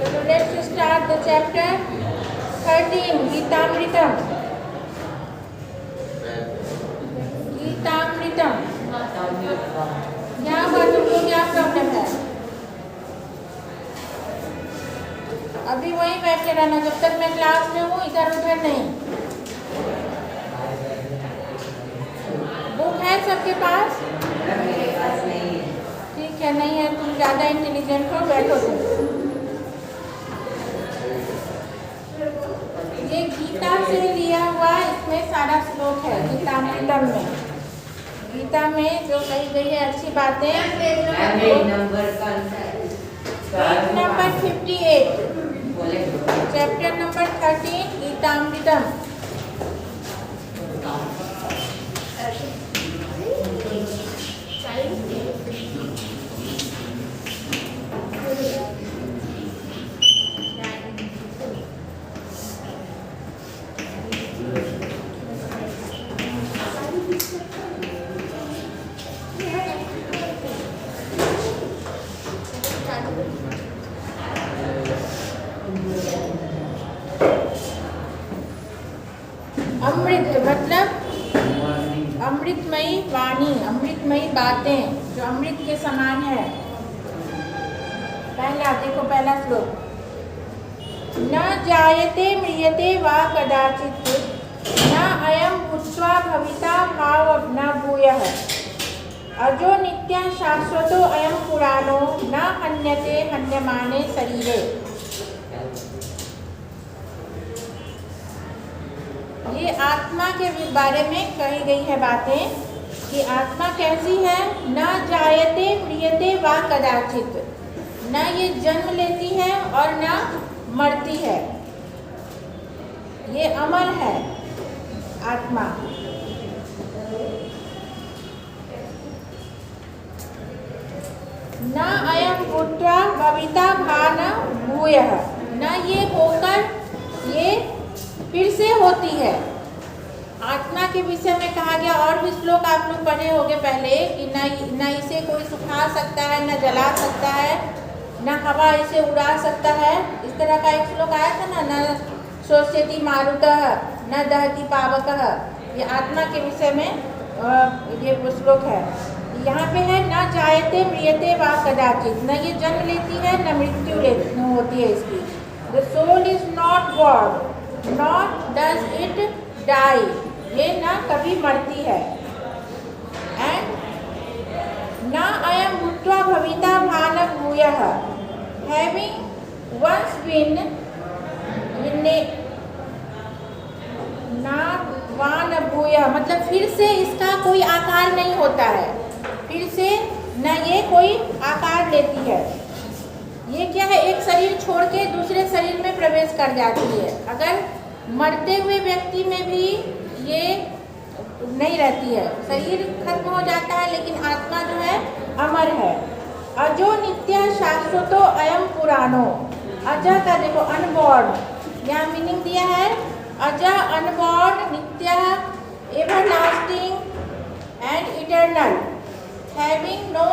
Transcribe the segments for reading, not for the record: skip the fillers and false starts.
So let's start the chapter 13, Gitaamritam. गीतामृतम। यहाँ पर तुमको क्या प्रॉब्लम है? अभी वहीं बैठे रहना जब तक मैं क्लास में हूँ, इधर उधर नहीं। बुक है सबके पास? ठीक है, नहीं है तुम ज़्यादा इंटेलिजेंट हो, बैठो तुम। ये गीता से लिया हुआ इसमें सारा श्लोक है गीतामृतम में। गीता में जो कही गई है अच्छी बातें, नंबर 58, चैप्टर नंबर 13, गीतामृतम। अमृत मतलब अमृतमयी वाणी, अमृतमयी बातें जो अमृत के समान है। पहला देखो, पहला श्लोक, न जायते म्रियते वा कदाचित् न अयं भूत्वा भविता भाव न भूयः अजो नित्यं शाश्वतो अयं पुराणो न हन्यते हन्यमाने शरीरे। ये आत्मा के बारे में कही गई है बातें कि आत्मा कैसी है। न जायते म्रियते वा कदाचित्, न ये जन्म लेती है और न मरती है, ये अमर है आत्मा। न अयं भूत्वा भविता भान भूयः, न ये होकर ये फिर से होती है। आत्मा के विषय में कहा गया, और भी श्लोक आप लोग पढ़े होंगे पहले कि न इसे कोई सुखा सकता है, न जला सकता है, न हवा इसे उड़ा सकता है। इस तरह का एक श्लोक आया था ना, न शोष्यति मारुतः न दहति पावकः। ये आत्मा के विषय में ये श्लोक है। यहाँ पे है न जायते म्रियते वा कदाचित्, न ये जन्म लेती है न मृत्यु होती है इसकी। The soul is not god, not does it die, ये ना कभी मरती है। एंड न अयं भूत्वा भविता भान भूयः, हैविंग वंस बीन वान भूयः, मतलब फिर से इसका कोई आकार नहीं होता है, फिर से न ये कोई आकार लेती है। ये क्या है, एक शरीर छोड़ के दूसरे शरीर में प्रवेश कर जाती है। अगर मरते हुए व्यक्ति में भी ये नहीं रहती है, शरीर खत्म हो जाता है, लेकिन आत्मा जो है अमर है। अजो नित्य शाश्वतो अयम पुराणो, अज का देखो अनबॉर्न, यहाँ मीनिंग दिया है अज अनबॉर्न, नित्य, everlasting and eternal, having no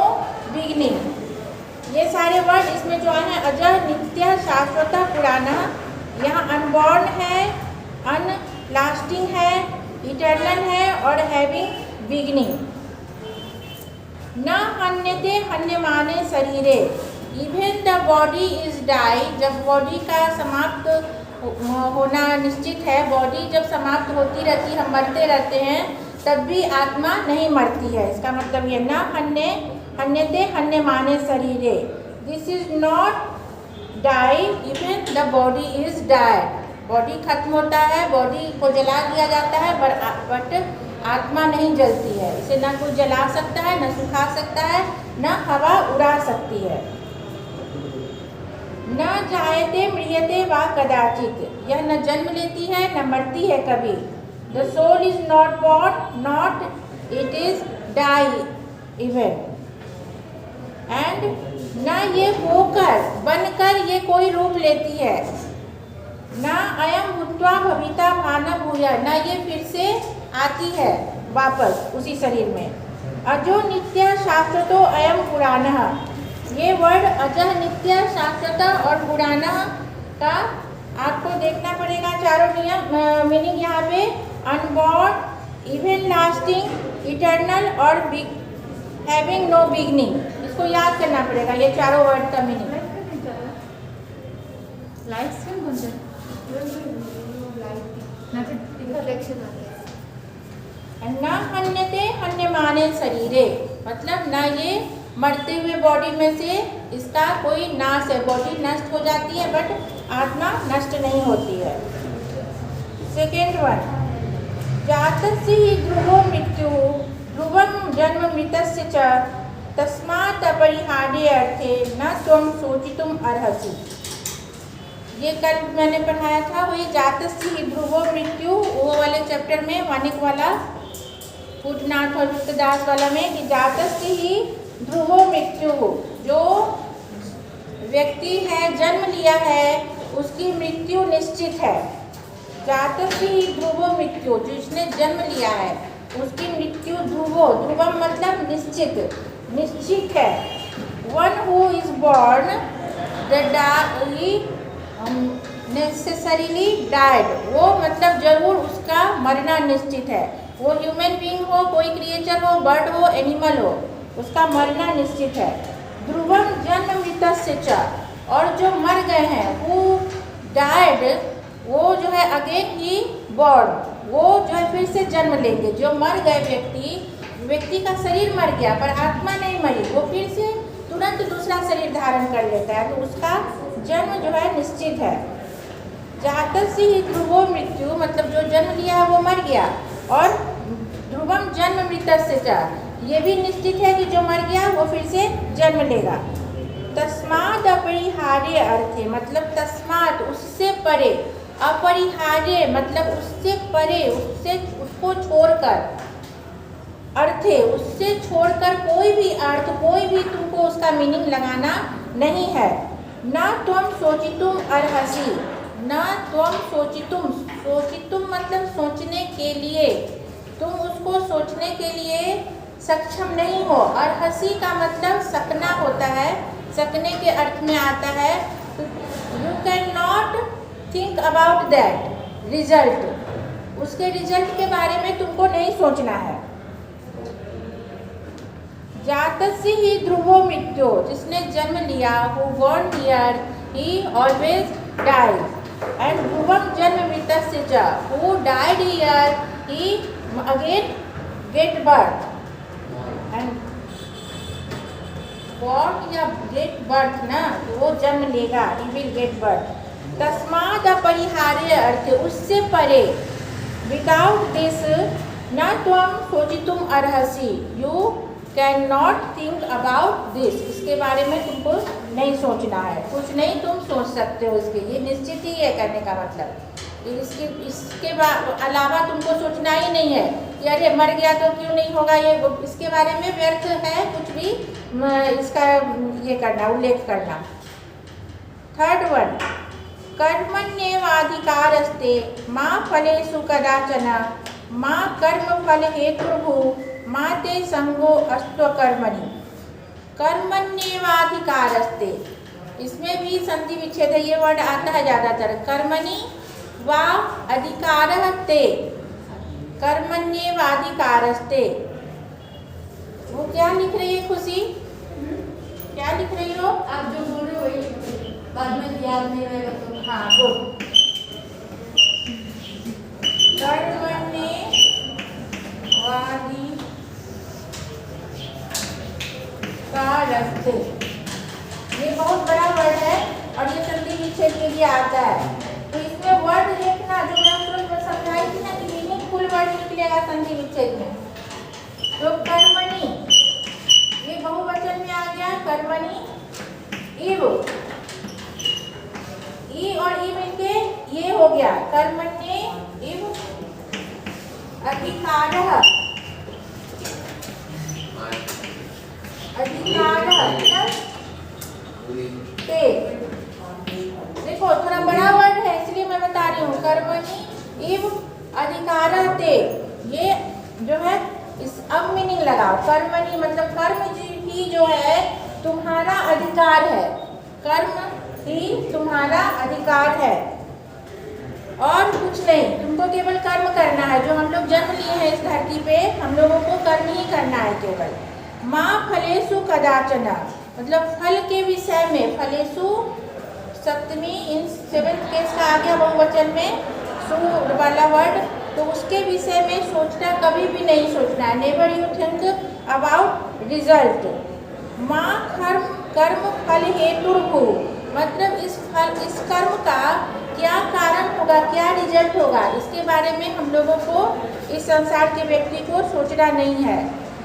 beginning. ये सारे वर्ड इसमें जो है अज, नित्य, शाश्वत, पुराना। यहाँ अनबॉर्न है, अनलास्टिंग है, इटर्नल है और हैविंग बिगिनिंग। न हन्यते हन्यमाने शरीरे, even the body is die, जब बॉडी का समाप्त होना निश्चित है, बॉडी जब समाप्त होती रहती, हम मरते रहते हैं, तब भी आत्मा नहीं मरती है। इसका मतलब ये न हन्यते हन्यमाने शरीरे, this is not die even the body is died. Body खत्म होता है, बॉडी को जला दिया जाता है, बट आत्मा नहीं जलती है। इसे ना कोई जला सकता है, न सुखा सकता है, न हवा उड़ा सकती है। न जायते म्रियते वा कदाचित्, यह न जन्म लेती है न मरती है कभी। The soul is not born, not it is die even. And न ये होकर, बनकर ये कोई रूप लेती है। न अयम भूत्वा भविता भान भूयः, न ये फिर से आती है वापस उसी शरीर में। अजो नित्य शाश्वतो अयम पुराणः। ये वर्ड अजह नित्य शाश्वत और पुराणः का आपको देखना पड़ेगा। चारों नियम मीनिंग यहाँ पे अनबॉर्न, इवन लास्टिंग, इटर्नल और हैविंग नो बिगनिंग। इसको याद करना पड़ेगा ये चारों वर्ड का मीनिंग। न हन्यते हन्यमाने शरीरे, मतलब न ये मरते हुए बॉडी में से इसका कोई नाश है, बॉडी नष्ट हो जाती है बट आत्मा नष्ट नहीं होती है। सेकेंड वन, जातस्य ही ध्रुवो मृत्यु ध्रुवम जन्म मृतस्य च तस्मात् अपरिहार्य अर्थे न त्वं शोचितुम अर्हसि। ये कल मैंने पढ़ाया था, वही जातस्य ही ध्रुवो मृत्यु, वो वाले चैप्टर में वानिक वाला फुटनाथ और दास वाला में कि जातस्य ही ध्रुवो मृत्यु, जो व्यक्ति है जन्म लिया है उसकी मृत्यु निश्चित है। जातस्य ही ध्रुवो मृत्यु, जिसने जन्म लिया है उसकी मृत्यु ध्रुवो, ध्रुवम मतलब निश्चित, निश्चित है। One who is born necessarily died, वो मतलब जरूर उसका मरना निश्चित है। वो ह्यूमन बीइंग हो, कोई क्रिएचर हो, बर्ड हो, एनिमल हो, उसका मरना निश्चित है। ध्रुवम जन्म मृतस्य च, और जो मर गए हैं हु डाइड, वो जो है अगेन ही बॉर्न, वो जो है फिर से जन्म लेंगे। जो मर गए व्यक्ति का शरीर मर गया पर आत्मा नहीं मरी, वो फिर से तुरंत दूसरा शरीर धारण कर लेता है, तो उसका जन्म जो है निश्चित है। जातस्य ही ध्रुवो मृत्यु, मतलब जो जन्म लिया है वो मर गया, और ध्रुवम जन्म मृतस्य च, ये भी निश्चित है कि जो मर गया वो फिर से जन्म लेगा। तस्मात् अपरिहार्य अर्थे, मतलब तस्मात् उससे परे, अपरिहार्य मतलब उससे परे, उससे उसको छोड़कर, अर्थे उससे छोड़कर कोई भी अर्थ, कोई भी तुमको उसका मीनिंग लगाना नहीं है। न त्वं शोचितुम अर्हसि, न त्वं शोचितुम, शोचितुम मतलब सोचने के लिए, तुम उसको सोचने के लिए सक्षम नहीं हो। अर्हसि का मतलब सकना होता है, सकने के अर्थ में आता है। You can not think about that result, उसके रिजल्ट के बारे में तुमको नहीं सोचना है। जातस्य ही ध्रुवो मृत्यु, जिसने जन्म लिया, who born here he always dies, and ध्रुवम जन्म मृतस्य च, who died here he again get birth, and born या गेट बर्थ ना, वो जन्म लेगा, ही विल गेट बर्थ। तस्मात् अपरिहार्य अर्थ, उससे परे, विदाउट दिस न त्वं शोचितुम अर्हसि, you can not think about this, इसके बारे में तुमको नहीं सोचना है, कुछ नहीं तुम सोच सकते हो इसके, ये निश्चित ही है कहने का मतलब। इसके अलावा तुमको सोचना ही नहीं है कि अरे मर गया तो क्यों नहीं होगा, ये इसके बारे में व्यर्थ है कुछ भी इसका ये करना, उल्लेख करना। थर्ड वन, कर्मण्येवाधिकारस्ते मा फलेषु कदाचन मा कर्म फल हेतुर्भु मा ते संगो अस्त्व कर्मणि। कर्मण्येवाधिकारस्ते, इसमें भी संधि विच्छेद है, ये वर्ड आता है ज़्यादातर। कर्मणि वा अधिकारः ते, कर्मण्येवाधिकारस्ते, वो क्या लिख रही है खुशी, क्या लिख रही हो? आप जो बोल रहे हो वही, बाद में याद नहीं रहेगा तो। हाँ बोल। कर्मण्येवाधिकारस्ते, ये बहुत बड़ा वर्ड है और ये संधि विच्छेद के लिए आता है, तो इसमें वर्ड देखना, जो मैं आपको समझाई थी ना कि मीनिंगफुल वर्ड निकलेगा संधि विच्छेद में। तो कर्मणि, ये बहुवचन में आ गया, कर्मणि इव, ई और ई मिलके ये हो गया, कर्मण्ये इव अधिकारः, अधिकारः ते, देखो थोड़ा बड़ा वर्ड है इसलिए मैं बता रही हूँ। कर्मणि इव अधिकारः ते, ये जो है इस अब मीनिंग लगाओ, कर्मणि मतलब कर्म ही जो है तुम्हारा अधिकार है, कर्म ही तुम्हारा अधिकार है और कुछ नहीं। तुमको केवल कर्म करना है। जो हम लोग जन्म लिए हैं इस धरती पे, हम लोगों को कर्म ही करना है केवल। माँ फलेषु कदाचन मतलब फल के विषय में, फलेषु सप्तमी इन 7th केस का आ गया बहुवचन में सु वाला वर्ड, तो उसके विषय में सोचना कभी भी नहीं सोचना है। Never you think about result. माँ कर्म फल हेतुर्भु मतलब इस कर्म का क्या कारण होगा, क्या रिजल्ट होगा, इसके बारे में हम लोगों को, इस संसार के व्यक्ति को सोचना नहीं है।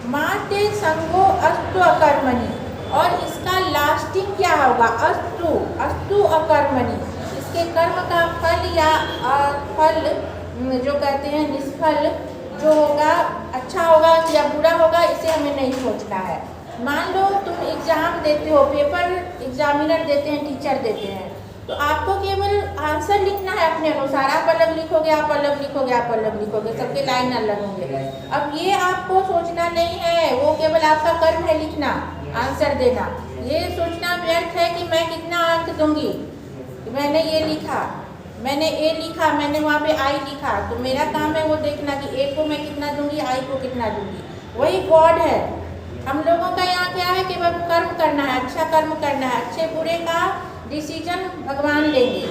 माँ ते संगो अस्तु अकर्मणि और इसका लास्टिंग क्या होगा, अस्तु अकर्मणि, इसके कर्म का फल या फल जो कहते हैं निष्फल जो होगा, अच्छा होगा या बुरा होगा, इसे हमें नहीं सोचना है। मान लो तुम एग्जाम देते हो, पेपर एग्जामिनर देते हैं, टीचर देते हैं, तो आपको केवल आंसर लिखना है अपने अनुसार। आप अलग लिखोगे, आप अलग लिखोगे, आप अलग लिखोगे, सबके लाइन अलग होंगे। अब ये आपको सोचना नहीं है, वो केवल आपका कर्म है लिखना, आंसर देना। ये सोचना व्यर्थ है कि मैं कितना अंक दूंगी, मैंने ये लिखा, मैंने ए लिखा, मैंने वहाँ पे आई लिखा, तो मेरा काम है वो देखना कि ए को मैं कितना दूंगी, आई को कितना दूंगी। वही गॉड है। हम लोगों का यहाँ क्या है, केवल कर्म करना है, अच्छा कर्म करना है, अच्छे बुरे का डिसीजन भगवान लेंगे,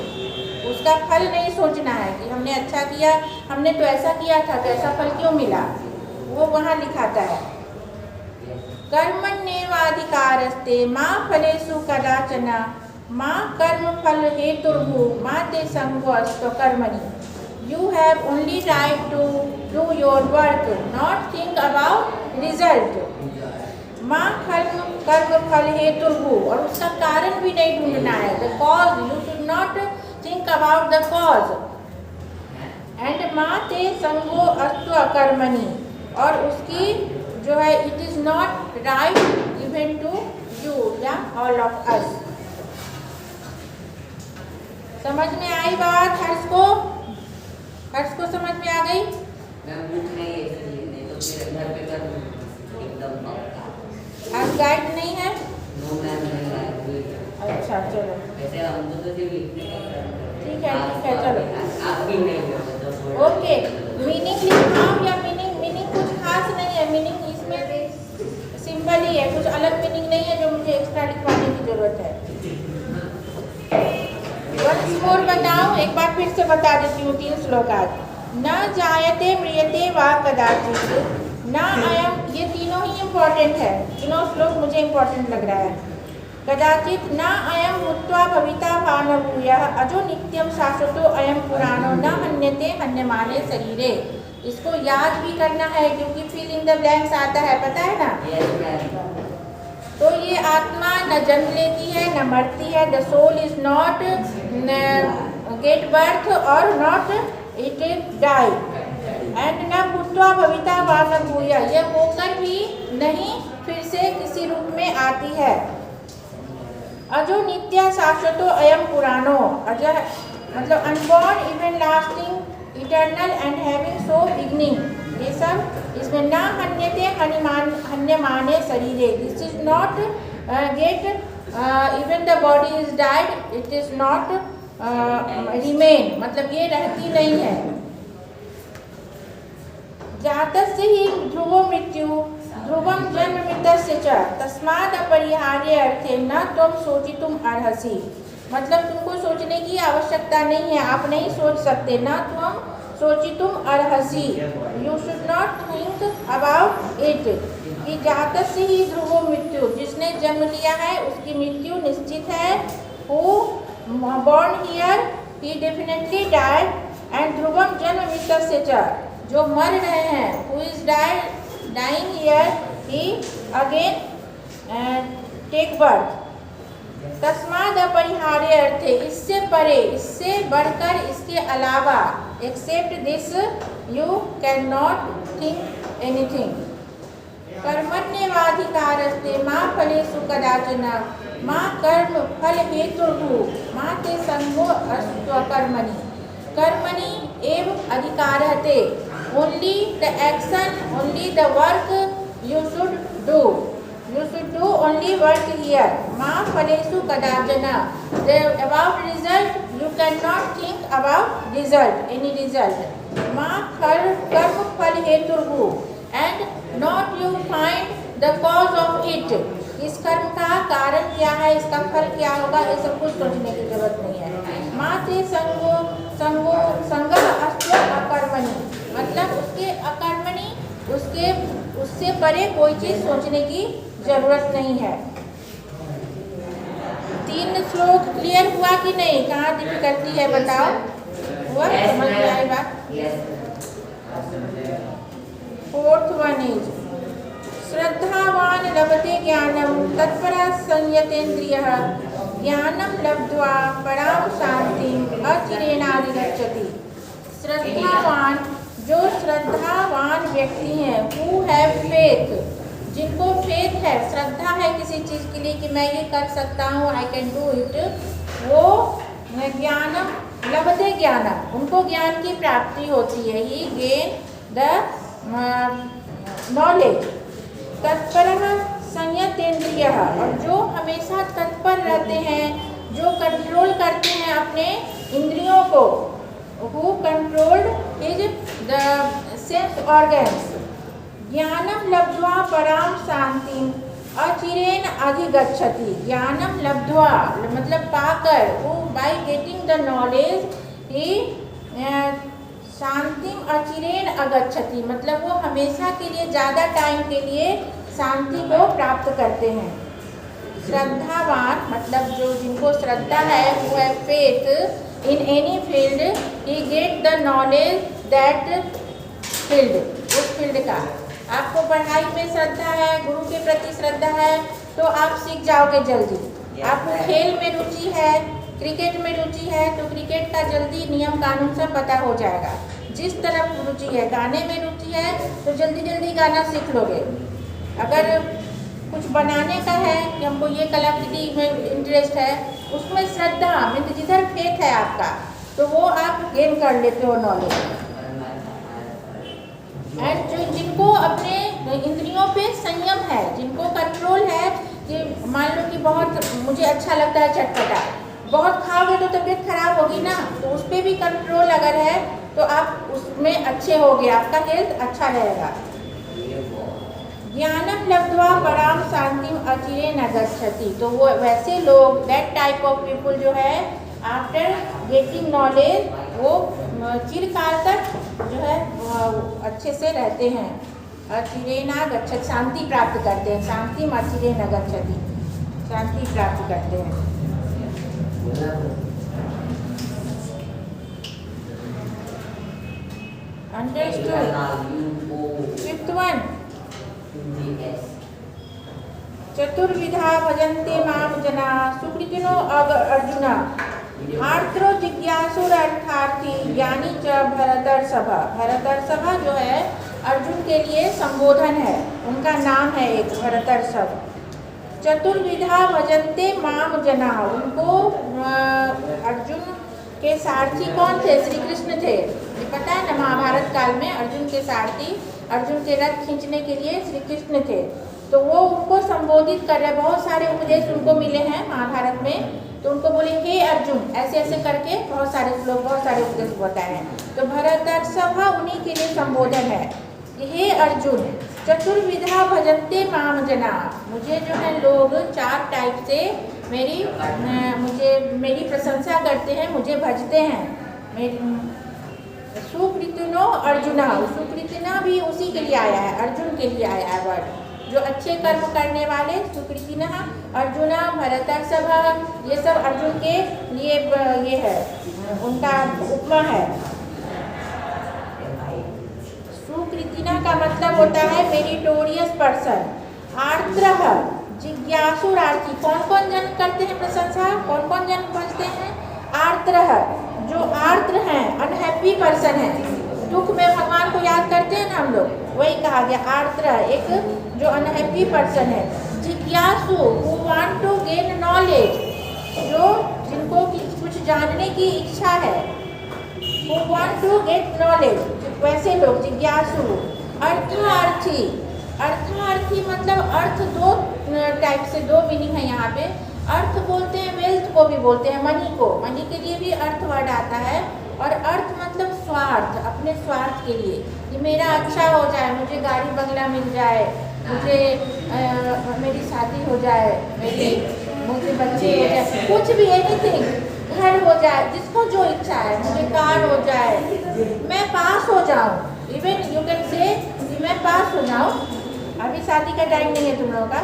उसका फल नहीं सोचना है कि हमने अच्छा किया, हमने तो ऐसा किया था तो ऐसा फल क्यों मिला, वो वहाँ लिखाता है। कर्मण्येवाधिकारस्ते माँ फलेषु कदाचन माँ कर्म फल हेतुर्भु माँ ते संगो अस्तु कर्मणि। You have only right to do your work, not think about result. माँ कर्म फल हेतुर्भु और उसका कारण भी नहीं ढूंढना है, the cause, you should not think about the cause. And माँ ते संगो अस्तु अकर्मणि और उसकी जो है it is not right even to you या all of us. समझ में आई बात हर्ष को? हर्ष को समझ में आ गई? हर्ष गाइड नहीं है? अच्छा चलो ठीक है चलो ओके। मीनिंग लिखाओ या मीनिंग कुछ खास नहीं है, मीनिंग इसमें सिंपल ही है, कुछ अलग मीनिंग नहीं है जो मुझे एक्स्ट्रा लिखवाने की जरूरत है। वंस मोर बताओ, एक बार फिर से बता देती हूँ 3 श्लोक आज। न जायते म्रियते वा कदाचित, न अयम, ये तीनों ही इम्पोर्टेंट है, तीनों श्लोक मुझे इम्पोर्टेंट लग रहा है। कदाचित न अयम भूत्वा भविता वा न भूयः अजो नित्यम शाश्वतो अयम पुराणो न हन्यते हन्यमाने शरीरे। इसको याद भी करना है क्योंकि फिल इन द ब्लैंक्स आता है, पता है ना। तो ये आत्मा न जन्म लेती है न मरती है, the soul is not get birth और नॉट इट डाई, एंड न भूत्वा भविता वा न भूया, ये होकर भी नहीं फिर से किसी रूप में आती है। अजो नित्य शाश्वतो अयम पुराणो, अजय मतलब unborn, even lasting, eternal and having so beginning, ये सब इसमें ना हन्यते हन्यमाने शरीरे, this is not get even the body is died, it is not remain, मतलब ये रहती नहीं है। जातस्य ही ध्रुवो मृत्यु ध्रुवम जन्म मृतस्य च तस्माद् अपरिहार्य अर्थे न त्वं सोचितुम अर्हसि, मतलब तुमको सोचने की आवश्यकता नहीं है, आप नहीं सोच सकते। न त्वं सोचितुम अर्हसि, you should not think about it. कि जातस्य ही ध्रुवो मृत्यु, जिसने जन्म लिया है उसकी मृत्यु निश्चित है। Who born here he definitely died, and ध्रुवम जन्म मृतस्य च, जो मर रहे हैं, who is dying here he again take birth। तस्माद् अपरिहार्य अर्थे, इससे परे, इससे बढ़कर, इसके अलावा, except this you can not think anything. कर्मण्येवाधिकारस्ते माँ फलेषु कदाचन माँ कर्म फल हेतुर्भु माँ ते संगो अस्तु कर्मणि। कर्मणि एव अधिकारस्ते, only the action, only the work you should do. You should do only work here. Ma phaleshu kadachana. About result, you cannot think about result, any result. Ma karma phal heturhu. And not you find the cause of it. इस कर्म का कारण क्या है, इसका फल क्या होगा, ये सब कुछ सोचने की जरूरत नहीं है। माते संगम अस्तु अकर्मणि, मतलब उसके अकर्मणि, उससे परे कोई चीज सोचने की जरूरत नहीं है। 3 श्लोक क्लियर हुआ कि नहीं? कहाँ डिफिकल्टी है बताओ? हुआ? समझ में आई बात? 4th one is श्रद्धावान लभते ज्ञानम तत्परः संयतेन्द्रियः ज्ञानम लब्ध्वा पराम शांतिम अचिरेणाधिगच्छति। श्रद्धावान, जो श्रद्धावान व्यक्ति हैं, हु हैव फेथ, जिनको फेथ है, श्रद्धा है किसी चीज़ के लिए कि मैं ये कर सकता हूँ, आई कैन डू इट, वो ज्ञानम लभते ज्ञानम, उनको ज्ञान की प्राप्ति होती है। ही गेन द नॉलेज। तत्परः संयतेन्द्रियः, और जो हमेशा तत्पर रहते हैं, जो कंट्रोल करते हैं अपने इंद्रियों को, who controlled his the sense organs. ज्ञानम लब्ध्वा पराम शांतिम अचिरेण अधिगच्छति। ज्ञानम लब्ध्वा मतलब पाकर, वो बाय गेटिंग द नॉलेज ही शांतिम अचिरेण अगच्छति, मतलब वो हमेशा के लिए, ज़्यादा टाइम के लिए शांति को प्राप्त करते हैं। श्रद्धावान मतलब जो जिनको श्रद्धा है, वो है faith in any field, he get the knowledge that field, उस फील्ड का। आपको पढ़ाई में श्रद्धा है, गुरु के प्रति श्रद्धा है, तो आप सीख जाओगे जल्दी। आपको खेल में रुचि है, क्रिकेट में रुचि है, तो क्रिकेट का जल्दी नियम कानून सब पता हो जाएगा। जिस तरफ रुचि है, गाने में रुचि है, तो जल्दी जल्दी गाना सीख लोगे। अगर कुछ बनाने का है कि हमको ये कलाकृति में इंटरेस्ट है, उसमें श्रद्धा मीन्स जिधर फेथ है आपका, तो वो आप गेन कर लेते हो नॉलेज। एंड जो जिनको अपने इंद्रियों पे संयम है, जिनको कंट्रोल है, कि मान लो कि बहुत मुझे अच्छा लगता है चटपटा, बहुत खाओगे तो तबीयत खराब होगी ना, तो उस पर भी कंट्रोल अगर है तो आप उसमें अच्छे होगे, आपका हेल्थ अच्छा रहेगा। ज्ञानम लब्ध्वा पराम शांतिम अचिरेण अगच्छति, तो वो वैसे लोग, दैट टाइप ऑफ पीपुल जो है, आफ्टर गेटिंग नॉलेज, वो चिरकाल तक जो है अच्छे से रहते हैं। अचिरेण अगच्छति, शांति प्राप्त करते हैं। शांतिम अचिरेण अगच्छति, शांति प्राप्त करते हैं। Understood? 5th one. चतुर्विधा भजन्ते माम जना सुकृतिनो अर्जुन आर्द्रो जिज्ञासुरर्थार्थी ज्ञानी च भरतर्षभा। भरतर्षभा जो है अर्जुन के लिए संबोधन है, उनका नाम है एक भरतर्षभ। चतुर्विधा भजन्ते माम जना, उनको अर्जुन के सारथी कौन थे? श्री कृष्ण थे। ये पता है ना, महाभारत काल में अर्जुन के सारथी, अर्जुन के रथ खींचने के लिए श्री कृष्ण थे। तो वो उनको संबोधित कर रहे, बहुत सारे उपदेश उनको मिले हैं महाभारत में, तो उनको बोले हे अर्जुन, ऐसे ऐसे करके बहुत सारे श्लोक, बहुत सारे उपदेश बताए हैं। तो भरतर्षभा उन्हीं के लिए संबोधन है, हे अर्जुन चतुर्विधा भजन्ते माम जना, मुझे जो है लोग 4 टाइप से मेरी प्रशंसा करते हैं, मुझे भजते हैं। सुकृतिनो अर्जुना, सुकृतिना भी उसी के लिए आया है, अर्जुन के लिए आया है वर्ड, जो अच्छे कर्म करने वाले। सुकृतिना अर्जुना भरतर्षभा, ये सब अर्जुन के लिए ये है, उनका उपमा है। सुकृतिना का मतलब होता है मेरिटोरियस पर्सन। आर्द्रः जिज्ञासुरार्थी, कौन कौन जन करते हैं प्रशंसा, कौन कौन जन भजते हैं? आर्द्रः, जो आर्द्र हैं, अनहैप्पी पर्सन है, दुख में भगवान को याद करते हैं ना हम लोग, वही कहा गया आर्द्र, एक जो अनहैप्पी पर्सन है। जिज्ञासु, who want to gain knowledge, जो जिनको कुछ जानने की इच्छा है, who want to get knowledge, वैसे लोग जिज्ञासु। अर्थार्थी, अर्थार्थी मतलब अर्थ दो टाइप से, दो मीनिंग है यहाँ पे। अर्थ बोलते हैं वेल्थ को भी बोलते हैं, मनी को, मनी के लिए भी अर्थ वर्ड आता है। और अर्थ मतलब स्वार्थ, अपने स्वार्थ के लिए कि मेरा अच्छा हो जाए, मुझे गाड़ी बंगला मिल जाए, मुझे मेरी शादी हो जाए, मुझे बच्चे हो जाए, कुछ भी, एनीथिंग, घर हो जाए, जिसको जो इच्छा है, मुझे कार हो जाए, मैं पास हो जाऊँ। इवन यू कैन से मैं पास हो जाऊँ। अभी शादी का टाइम नहीं है तुम लोगों का,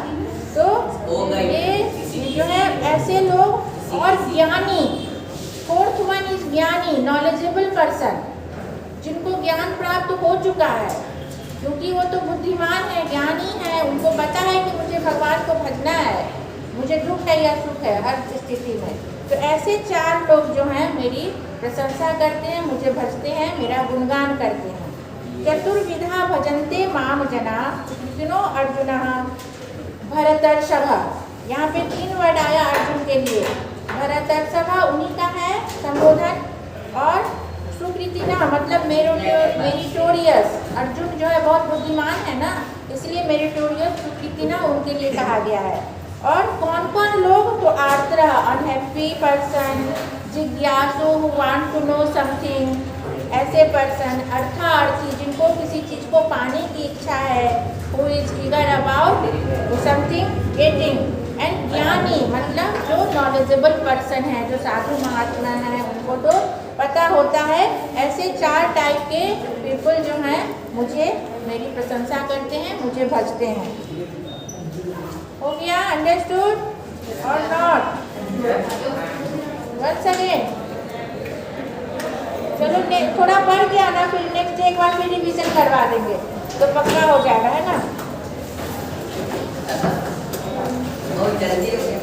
तो ये जो है ऐसे लोग। और ज्ञानी, फोर्थ वन इज ज्ञानी, नॉलेजेबल पर्सन, जिनको ज्ञान प्राप्त हो चुका है, क्योंकि वो तो बुद्धिमान है, ज्ञानी है, उनको पता है कि मुझे भगवान को भजना है, मुझे दुख है या सुख है हर स्थिति में। तो ऐसे 4 लोग जो हैं मेरी प्रशंसा करते हैं, मुझे भजते हैं, मेरा गुणगान करते हैं। चतुर्विधा भजन्ते माम जना कृष्णो अर्जुन भरतर्षभ। यहाँ पे 3 वर्ड आया अर्जुन के लिए। भरतर्षभ उन्हीं का है संबोधन, और सुकृतिना मतलब मेरिटोरियस, अर्जुन जो है बहुत बुद्धिमान है ना, इसलिए मेरिटोरियस सुकृतिना उनके लिए कहा गया है। और कौन कौन लोग, तो आर्द्र अनहैप्पी पर्सन, जिज्ञासु who want to know something, ऐसे पर्सन। अर्थार्थी जिनको किसी चीज़ को पाने की इच्छा है, who is eager about something getting. And ज्ञानी मतलब जो नॉलेजेबल पर्सन है, जो साधु महात्मा है, उनको तो पता होता है। ऐसे 4 टाइप के पीपल जो हैं मुझे मेरी प्रशंसा करते हैं, मुझे भजते हैं। हो गया? अंडरस्टूड और नॉट? वंस अगेन चलो थोड़ा पढ़ के आना, फिर नेक्स्ट डे एक बार फिर रिवीजन करवा देंगे तो पक्का हो जाएगा, है ना? बहुत जल्दी हो गया।